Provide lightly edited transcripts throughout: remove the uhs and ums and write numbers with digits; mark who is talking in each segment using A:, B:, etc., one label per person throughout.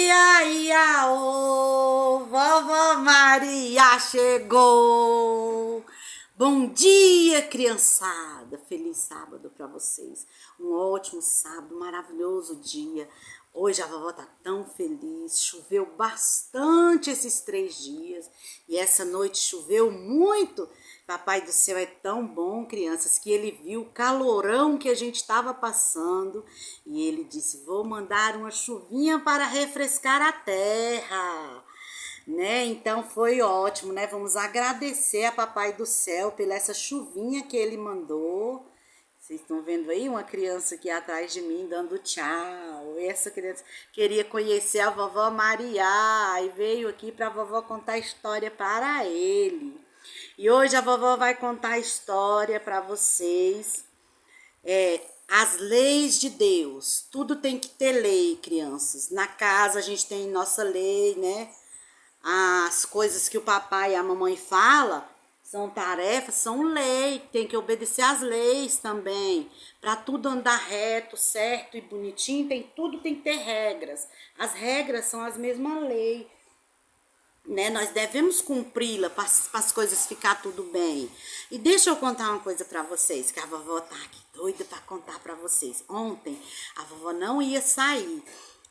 A: Ia, ia, ô, vovó Maria chegou. Bom dia, criançada. Feliz sábado para vocês. Um ótimo sábado, um maravilhoso dia. Hoje a vovó tá tão feliz. Choveu bastante esses 3 dias e essa noite choveu muito. Papai do céu é tão bom, crianças, que ele viu o calorão que a gente estava passando e ele disse: vou mandar uma chuvinha para refrescar a terra, né? Então foi ótimo, né? Vamos agradecer a Papai do céu pela essa chuvinha que ele mandou. Vocês estão vendo aí uma criança aqui atrás de mim dando tchau. Essa criança queria conhecer a vovó Maria e veio aqui para a vovó contar a história para ele. E hoje a vovó vai contar a história para vocês. As leis de Deus. Tudo tem que ter lei, crianças. Na casa a gente tem nossa lei, né? As coisas que o papai e a mamãe falam são tarefas, são lei. Tem que obedecer às leis também. Para tudo andar reto, certo e bonitinho, tudo tem que ter regras. As regras são as mesmas leis, né? Nós devemos cumpri-la para as coisas ficar tudo bem. E deixa eu contar uma coisa para vocês, que a vovó tá aqui doida para contar para vocês. Ontem a vovó não ia sair.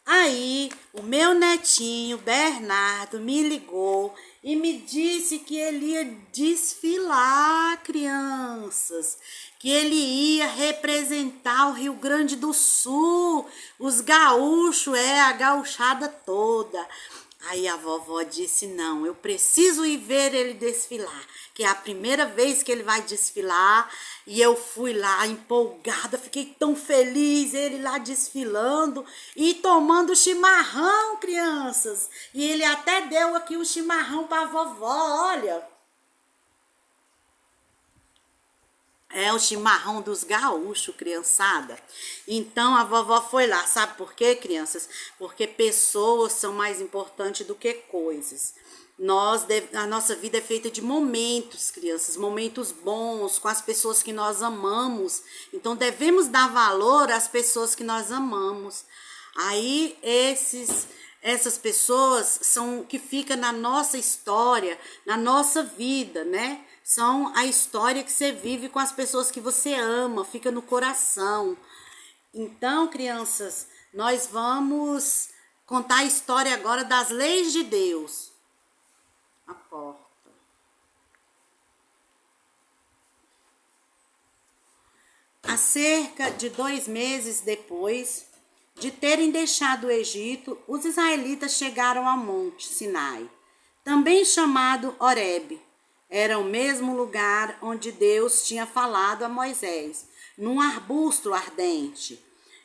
A: Aí o meu netinho Bernardo me ligou e me disse que ele ia desfilar, crianças, que ele ia representar o Rio Grande do Sul, os gaúchos, a gauchada toda. Aí a vovó disse: não, eu preciso ir ver ele desfilar, que é a primeira vez que ele vai desfilar. E eu fui lá empolgada, fiquei tão feliz, ele lá desfilando e tomando chimarrão, crianças. E ele até deu aqui o chimarrão para a vovó, olha. É o chimarrão dos gaúchos, criançada. Então a vovó foi lá, sabe por quê, crianças? Porque pessoas são mais importantes do que coisas. A nossa vida é feita de momentos, crianças, momentos bons com as pessoas que nós amamos. Então devemos dar valor às pessoas que nós amamos. Aí essas pessoas são que ficam na nossa história, na nossa vida, né? São a história que você vive com as pessoas que você ama, fica no coração. Então, crianças, nós vamos contar a história agora das leis de Deus. A porta. Há cerca de 2 meses depois de terem deixado o Egito, os israelitas chegaram ao Monte Sinai, também chamado Horebe. Era o mesmo lugar onde Deus tinha falado a Moisés, num arbusto ardente.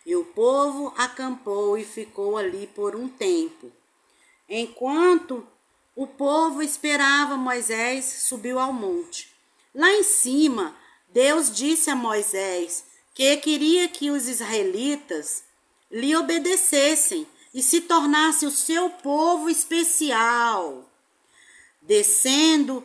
A: E o povo acampou e ficou ali por um tempo. Enquanto o povo esperava, Moisés subiu ao monte. Lá em cima, Deus disse a Moisés que queria que os israelitas lhe obedecessem e se tornasse o seu povo especial. Descendo,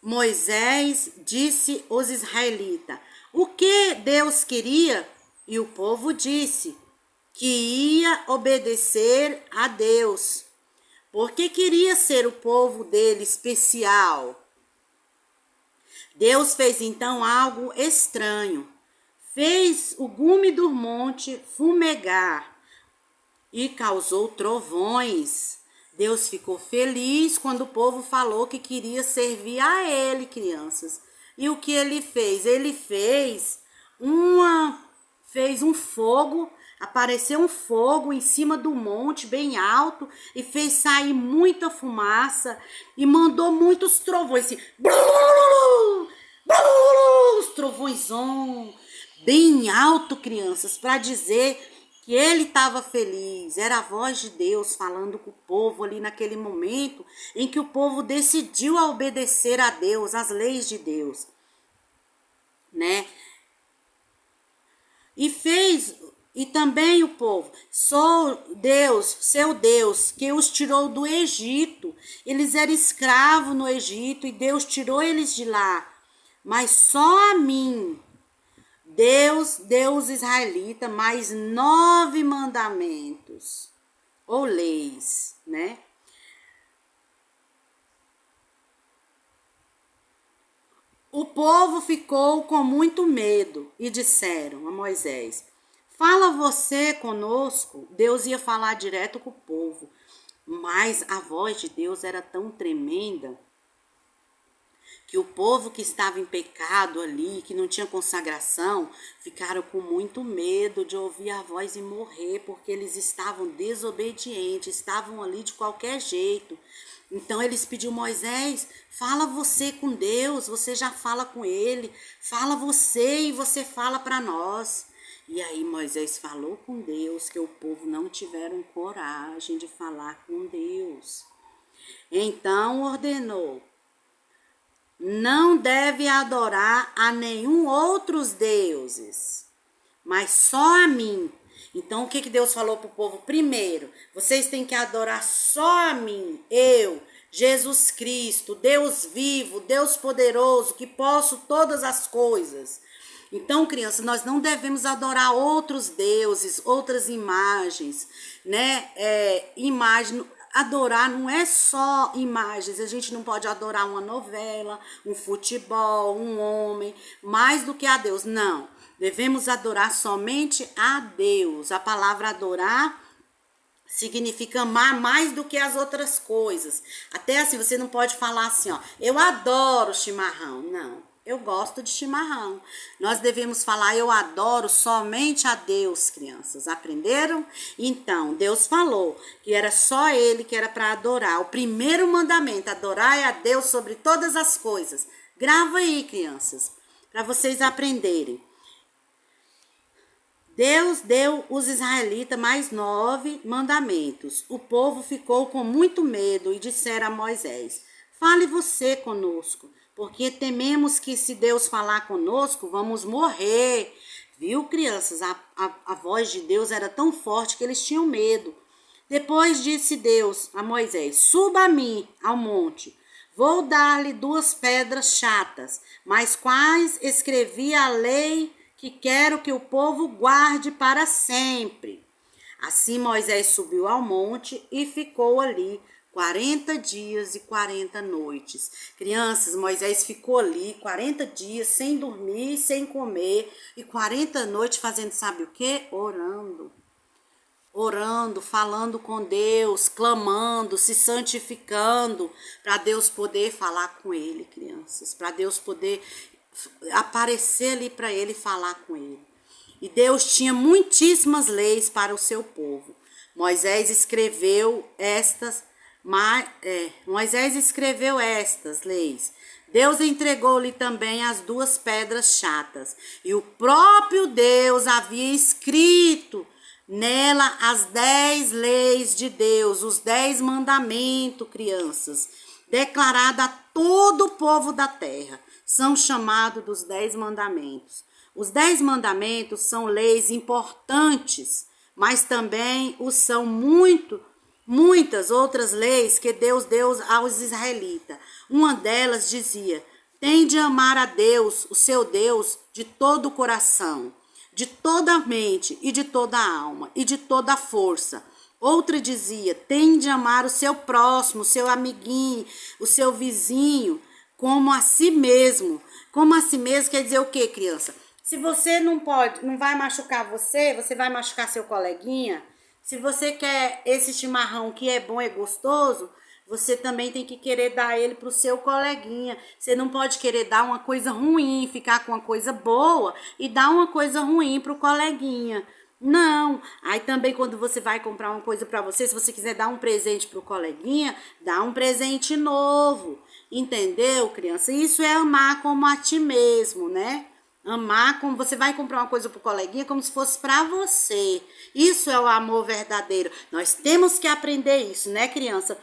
A: Moisés disse aos israelitas o que Deus queria, e o povo disse que ia obedecer a Deus, porque queria ser o povo dele especial. Deus fez então algo estranho. Fez o gume do monte fumegar e causou trovões. Deus ficou feliz quando o povo falou que queria servir a ele, crianças. E o que ele fez? Ele fez um fogo, apareceu um fogo em cima do monte, bem alto, e fez sair muita fumaça e mandou muitos trovões, assim, os trovões bem alto, crianças, para dizer que ele estava feliz. Era a voz de Deus falando com o povo ali naquele momento em que o povo decidiu a obedecer a Deus, às leis de Deus, né? E também o povo: sou Deus, seu Deus, que os tirou do Egito. Eles eram escravos no Egito e Deus tirou eles de lá. Mas só a mim Deus deu aos israelitas mais 9 mandamentos. ou leis, né? O povo ficou com muito medo e disseram a Moisés: fala você conosco. Deus ia falar direto com o povo, mas a voz de Deus era tão tremenda que o povo que estava em pecado ali, que não tinha consagração, ficaram com muito medo de ouvir a voz e morrer, porque eles estavam desobedientes, estavam ali de qualquer jeito. Então eles pediram: Moisés, fala você com Deus, você já fala com ele, fala você e você fala para nós. E aí Moisés falou com Deus, que o povo não tiveram coragem de falar com Deus. Então ordenou: não deve adorar a nenhum outros deuses, mas só a mim. Então, o que Deus falou para o povo? Primeiro, vocês têm que adorar só a mim, eu, Jesus Cristo, Deus vivo, Deus poderoso, que posso todas as coisas. Então, criança, nós não devemos adorar outros deuses, outras imagens, né? Adorar não é só imagens, a gente não pode adorar uma novela, um futebol, um homem, mais do que a Deus, não. Devemos adorar somente a Deus. A palavra adorar significa amar mais do que as outras coisas. Até assim, você não pode falar assim, ó, eu adoro chimarrão, não. Eu gosto de chimarrão. Nós devemos falar: eu adoro somente a Deus, crianças. Aprenderam? Então, Deus falou que era só ele que era para adorar. O primeiro mandamento: adorai a Deus sobre todas as coisas. Grava aí, crianças, para vocês aprenderem. Deus deu os israelitas mais 9 mandamentos. O povo ficou com muito medo e disseram a Moisés: fale você conosco, porque tememos que se Deus falar conosco, vamos morrer. Viu, crianças? A voz de Deus era tão forte que eles tinham medo. Depois disse Deus a Moisés: suba a mim ao monte. Vou dar-lhe 2 pedras chatas, mas quais escrevi a lei que quero que o povo guarde para sempre. Assim Moisés subiu ao monte e ficou ali 40 dias e 40 noites. Crianças, Moisés ficou ali 40 dias sem dormir, sem comer, e 40 noites fazendo sabe o quê? Orando, falando com Deus, clamando, se santificando, para Deus poder falar com ele, crianças, para Deus poder aparecer ali para ele e falar com ele. E Deus tinha muitíssimas leis para o seu povo. Moisés escreveu estas leis. Deus entregou-lhe também as 2 pedras chatas. E o próprio Deus havia escrito nela as 10 leis de Deus, os 10 mandamentos, crianças, declarado a todo o povo da terra. São chamados dos 10 mandamentos. Os 10 mandamentos são leis importantes, mas também são muitas outras leis que Deus deu aos israelitas. Uma delas dizia: tem de amar a Deus, o seu Deus, de todo o coração, de toda a mente e de toda a alma e de toda a força. Outra dizia: tem de amar o seu próximo, o seu amiguinho, o seu vizinho, como a si mesmo. Como a si mesmo quer dizer o quê, criança? Se você não vai machucar você, você vai machucar seu coleguinha. Se você quer esse chimarrão que é bom, é gostoso, você também tem que querer dar ele pro seu coleguinha. Você não pode querer dar uma coisa ruim, ficar com uma coisa boa e dar uma coisa ruim pro coleguinha. Não. Aí também quando você vai comprar uma coisa para você, se você quiser dar um presente pro coleguinha, dá um presente novo. Entendeu, criança? Isso é amar como a ti mesmo, né? Amar como você vai comprar uma coisa pro coleguinha como se fosse para você. Isso é o amor verdadeiro. Nós temos que aprender isso, né, criança?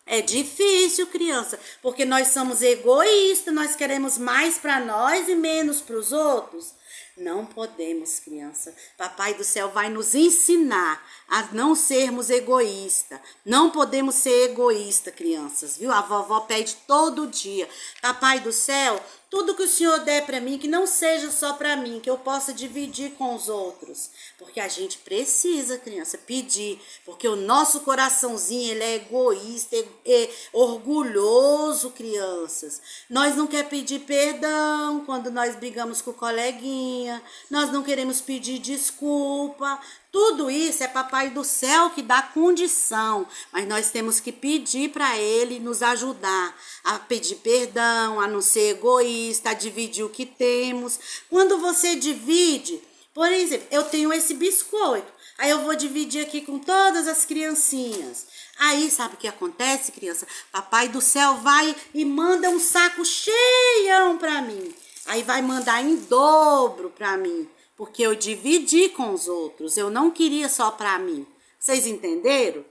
A: É difícil, criança, porque nós somos egoístas, nós queremos mais para nós e menos para os outros. Não podemos, criança. Papai do céu vai nos ensinar a não sermos egoístas. Não podemos ser egoístas, crianças, viu? A vovó pede todo dia: Papai do céu, Tudo que o Senhor der para mim, que não seja só para mim, que eu possa dividir com os outros. Porque a gente precisa, criança, pedir. Porque o nosso coraçãozinho, ele é egoísta, é orgulhoso, crianças. Nós não queremos pedir perdão quando nós brigamos com o coleguinha. Nós não queremos pedir desculpa. Tudo isso é Papai do Céu que dá condição, mas nós temos que pedir para Ele nos ajudar a pedir perdão, a não ser egoísta, a dividir o que temos. Quando você divide, por exemplo, eu tenho esse biscoito, aí eu vou dividir aqui com todas as criancinhas. Aí, sabe o que acontece, criança? Papai do Céu vai e manda um saco cheião para mim. Aí vai mandar em dobro para mim. Porque eu dividi com os outros, eu não queria só para mim. Vocês entenderam?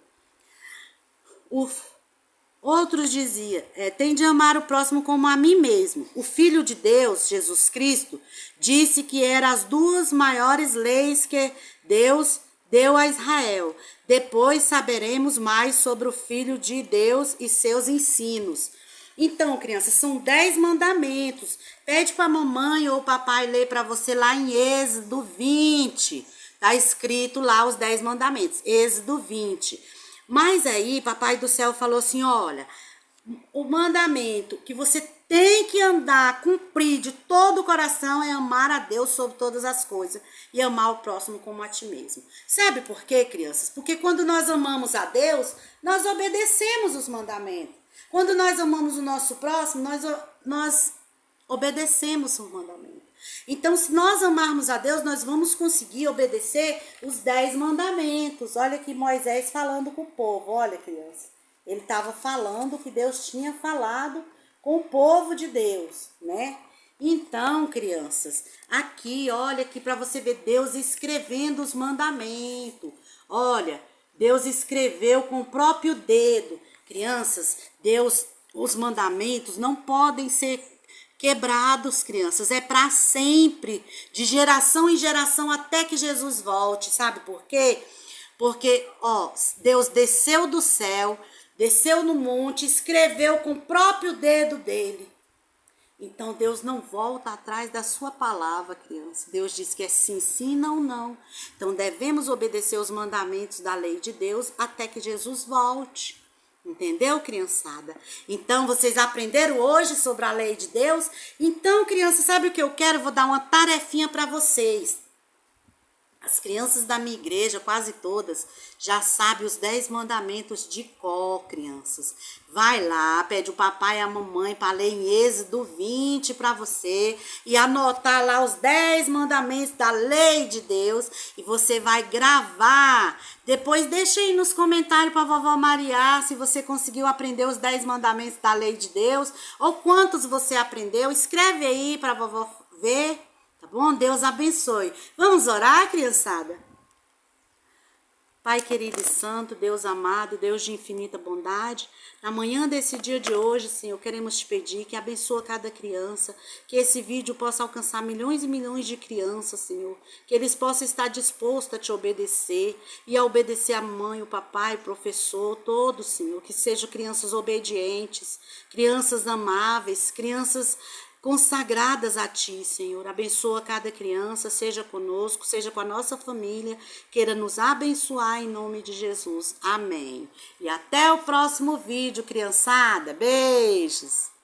A: Outros diziam, tem de amar o próximo como a mim mesmo. O Filho de Deus, Jesus Cristo, disse que eram as duas maiores leis que Deus deu a Israel. Depois saberemos mais sobre o Filho de Deus e seus ensinos. Então, crianças, são 10 mandamentos. Pede para a mamãe ou o papai ler para você lá em Êxodo 20. Tá escrito lá os 10 mandamentos, Êxodo 20. Mas aí, Papai do Céu falou assim, olha, o mandamento que você tem que andar, cumprir de todo o coração é amar a Deus sobre todas as coisas e amar o próximo como a ti mesmo. Sabe por quê, crianças? Porque quando nós amamos a Deus, nós obedecemos os mandamentos. Quando nós amamos o nosso próximo, nós obedecemos o mandamento. Então, se nós amarmos a Deus, nós vamos conseguir obedecer os 10 mandamentos. Olha aqui Moisés falando com o povo. Olha, criança. Ele estava falando que Deus tinha falado com o povo de Deus, né? Então, crianças, aqui, olha aqui para você ver Deus escrevendo os mandamentos. Olha, Deus escreveu com o próprio dedo. Crianças, Deus, os mandamentos não podem ser quebrados, crianças, é para sempre, de geração em geração até que Jesus volte, sabe por quê? Porque, Deus desceu do céu, desceu no monte, escreveu com o próprio dedo dele. Então, Deus não volta atrás da sua palavra, criança. Deus diz que é sim, sim, não, não. Então, devemos obedecer os mandamentos da lei de Deus até que Jesus volte. Entendeu, criançada? Então, vocês aprenderam hoje sobre a lei de Deus? Então, criança, sabe o que eu quero? Eu vou dar uma tarefinha para vocês. As crianças da minha igreja, quase todas, já sabem os 10 mandamentos de cor, crianças. Vai lá, pede o papai e a mamãe para ler em Êxodo 20 para você e anotar lá os 10 mandamentos da lei de Deus e você vai gravar. Depois deixa aí nos comentários para a vovó Maria se você conseguiu aprender os 10 mandamentos da lei de Deus ou quantos você aprendeu. Escreve aí para a vovó ver. Tá bom? Deus abençoe. Vamos orar, criançada? Pai querido e santo, Deus amado, Deus de infinita bondade, na manhã desse dia de hoje, Senhor, queremos te pedir que abençoe cada criança, que esse vídeo possa alcançar milhões e milhões de crianças, Senhor, que eles possam estar dispostos a te obedecer e a obedecer a mãe, o papai, o professor, todos, Senhor, que sejam crianças obedientes, crianças amáveis, crianças consagradas a ti, Senhor. Abençoa cada criança, seja conosco, seja com a nossa família, queira nos abençoar em nome de Jesus. Amém. E até o próximo vídeo, criançada. Beijos!